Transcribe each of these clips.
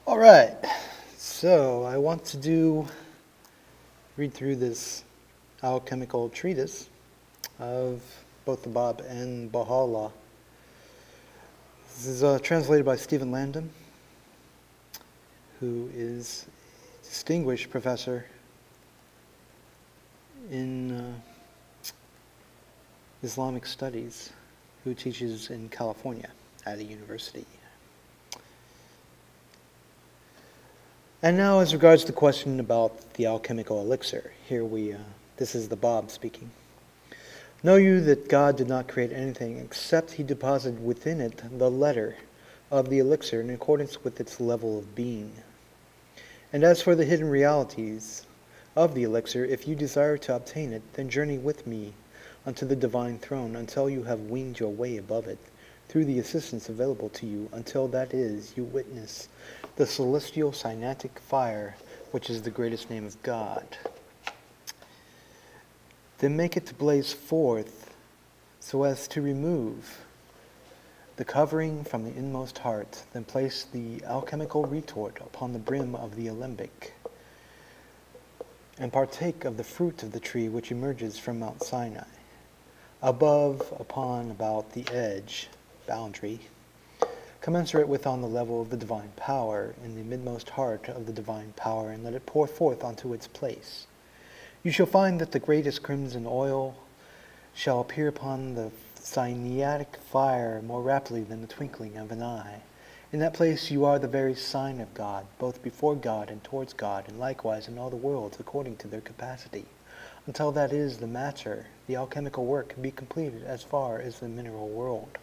All right, so I want to read through this alchemical treatise of both the Bab and Baha'u'llah. This is translated by Stephen Landon, who is a distinguished professor in Islamic studies, who teaches in California at a university. And now, as regards the question about the alchemical elixir, this is the Bab speaking. Know you that God did not create anything except he deposited within it the letter of the elixir in accordance with its level of being. And as for the hidden realities of the elixir, if you desire to obtain it, then journey with me unto the divine throne until you have winged your way above it, through the assistance available to you, until that is, you witness the celestial cynatic fire, which is the greatest name of God. Then make it to blaze forth so as to remove the covering from the inmost heart. Then place the alchemical retort upon the brim of the alembic, and partake of the fruit of the tree which emerges from Mount Sinai. Above, upon, about the edge, boundary, commensurate with on the level of the divine power, in the midmost heart of the divine power, and let it pour forth unto its place. You shall find that the greatest crimson oil shall appear upon the cynatic fire more rapidly than the twinkling of an eye. In that place you are the very sign of God, both before God and towards God, and likewise in all the worlds according to their capacity, until that is the matter, the alchemical work, be completed as far as the mineral world.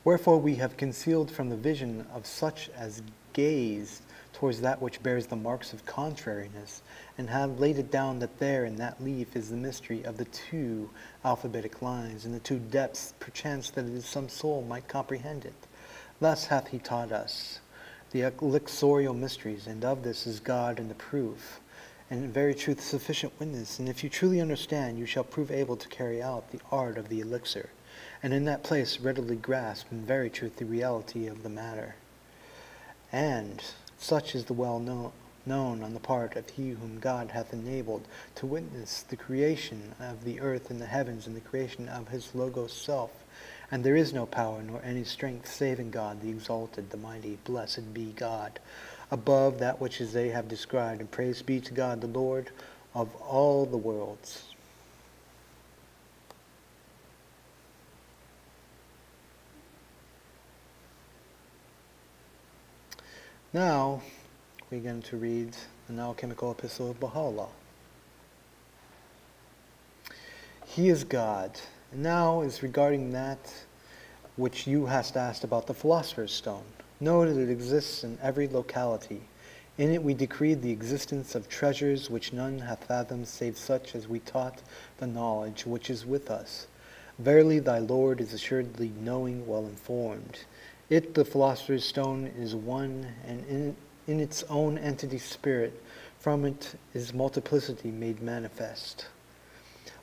Wherefore we have concealed from the vision of such as gaze towards that which bears the marks of contrariness, and have laid it down that there in that leaf is the mystery of the two alphabetic lines, and the two depths, perchance that it is some soul might comprehend it. Thus hath he taught us the elixorial mysteries, and of this is God in the proof, and in very truth sufficient witness. And if you truly understand, you shall prove able to carry out the art of the elixir, and in that place readily grasp in very truth the reality of the matter. And such is the known on the part of he whom God hath enabled to witness the creation of the earth and the heavens, and the creation of his Logos self. And there is no power nor any strength save in God, the exalted, the mighty, blessed be God, above that which is they have described, and praise be to God, the Lord of all the worlds. Now, we're going to read an alchemical epistle of Baha'u'llah. He is God. And now is regarding that which you hast asked about the Philosopher's Stone. Know that it exists in every locality. In it we decreed the existence of treasures which none hath fathomed save such as we taught the knowledge which is with us. Verily thy Lord is assuredly knowing, well informed. It, the Philosopher's Stone, is one, and in its own entity spirit, from it is multiplicity made manifest.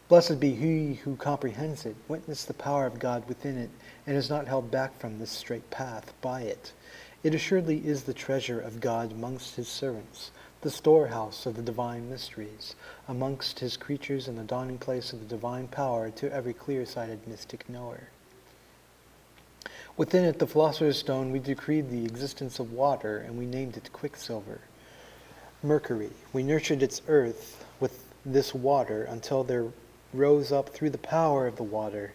Blessed be he who comprehends it, witness the power of God within it, and is not held back from this straight path by it. It assuredly is the treasure of God amongst his servants, the storehouse of the divine mysteries, amongst his creatures, and the dawning place of the divine power to every clear-sighted mystic knower. Within it, the Philosopher's Stone, we decreed the existence of water, and we named it quicksilver. Mercury, we nurtured its earth with this water until there rose up through the power of the water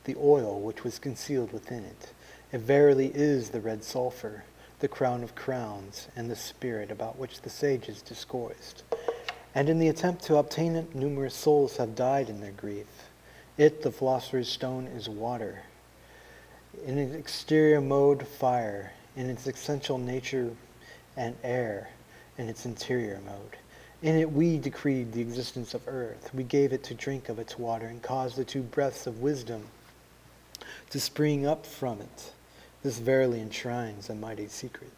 the oil which was concealed within it. It verily is the red sulfur, the crown of crowns, and the spirit about which the sages discoursed. And in the attempt to obtain it, numerous souls have died in their grief. It, the Philosopher's Stone, is water. In its exterior mode, fire. In its essential nature, and air. In its interior mode. In it we decreed the existence of earth. We gave it to drink of its water, and caused the two breaths of wisdom to spring up from it. This verily enshrines a mighty secret.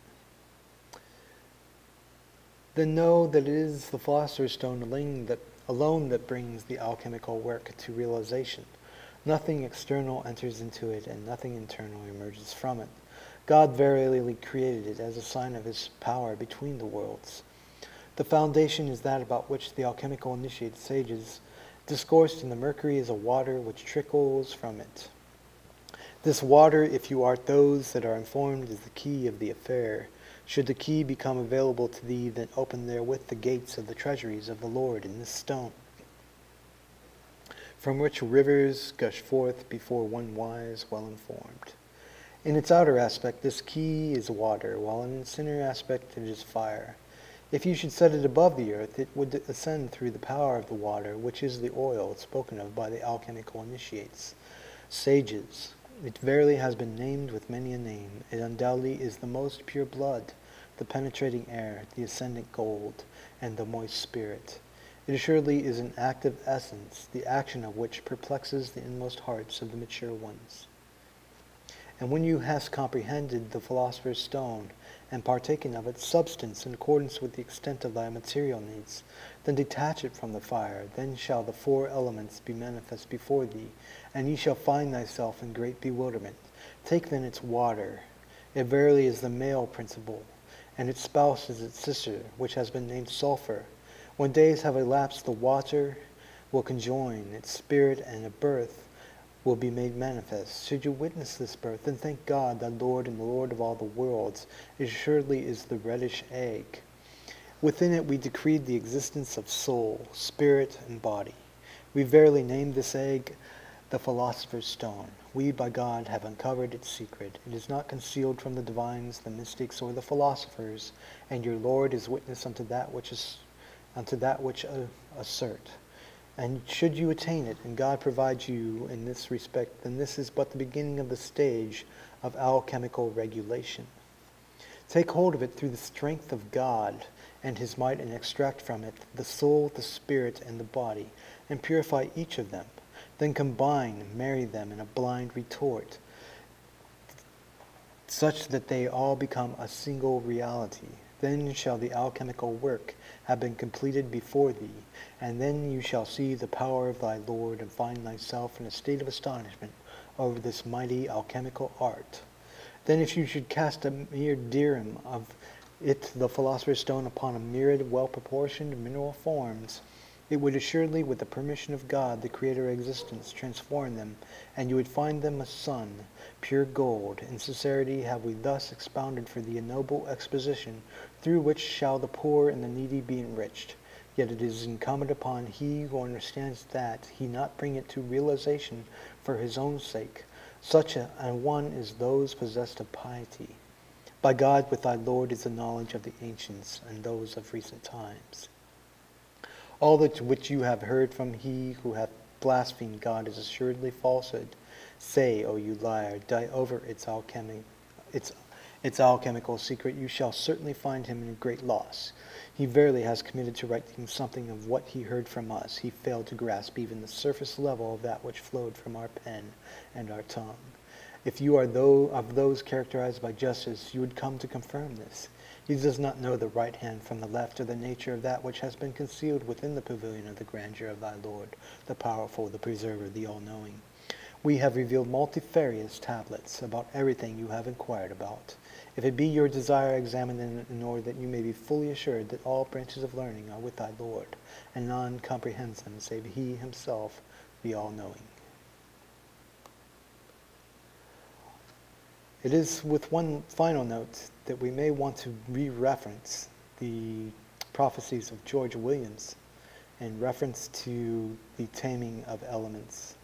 Then know that it is the Philosopher's Stone alone that brings the alchemical work to realization. Nothing external enters into it, and nothing internal emerges from it. God verily created it as a sign of his power between the worlds. The foundation is that about which the alchemical initiated sages discoursed, and the mercury is a water which trickles from it. This water, if you art those that are informed, is the key of the affair. Should the key become available to thee, then open therewith the gates of the treasuries of the Lord in this stone, from which rivers gush forth before one wise, well informed. In its outer aspect, this key is water, while in its inner aspect it is fire. If you should set it above the earth, it would ascend through the power of the water, which is the oil spoken of by the alchemical initiates, sages. It verily has been named with many a name. It undoubtedly is the most pure blood, the penetrating air, the ascendant gold, and the moist spirit. It assuredly is an active essence, the action of which perplexes the inmost hearts of the mature ones. And when you hast comprehended the Philosopher's Stone, and partaken of its substance in accordance with the extent of thy material needs, then detach it from the fire. Then shall the four elements be manifest before thee, and ye shall find thyself in great bewilderment. Take then its water. It verily is the male principle, and its spouse is its sister, which has been named sulfur. When days have elapsed, the water will conjoin its spirit, and a birth will be made manifest. Should you witness this birth, then thank God, thy Lord and the Lord of all the worlds. It assuredly is the reddish egg. Within it we decreed the existence of soul, spirit, and body. We verily named this egg the Philosopher's Stone. We, by God, have uncovered its secret. It is not concealed from the divines, the mystics, or the philosophers, and your Lord is witness unto that which assert. And should you attain it, and God provides you in this respect, then this is but the beginning of the stage of alchemical regulation. Take hold of it through the strength of God and his might, and extract from it the soul, the spirit, and the body, and purify each of them. Then combine and marry them in a blind retort, such that they all become a single reality. Then shall the alchemical work have been completed before thee, and then you shall see the power of thy Lord, and find thyself in a state of astonishment over this mighty alchemical art. Then if you should cast a mere dirham of it, the Philosopher's Stone, upon a myriad well-proportioned mineral forms, it would assuredly, with the permission of God, the creator of existence, transform them, and you would find them a sun, pure gold. In sincerity have we thus expounded for thee a noble exposition, through which shall the poor and the needy be enriched. Yet it is incumbent upon he who understands that he not bring it to realization for his own sake. Such a one is those possessed of piety. By God, with thy Lord, is the knowledge of the ancients and those of recent times. All that which you have heard from he who hath blasphemed God is assuredly falsehood. Say, O you liar, die over its alchemical secret. You shall certainly find him in great loss. He verily has committed to writing something of what he heard from us. He failed to grasp even the surface level of that which flowed from our pen and our tongue. If you are of those characterized by justice, you would come to confirm this. He does not know the right hand from the left, or the nature of that which has been concealed within the pavilion of the grandeur of thy Lord, the powerful, the preserver, the all-knowing. We have revealed multifarious tablets about everything you have inquired about. If it be your desire, examine them in order that you may be fully assured that all branches of learning are with thy Lord, and none comprehends them save he himself, the all-knowing. It is with one final note that we may want to re-reference the prophecies of George Williams in reference to the taming of elements.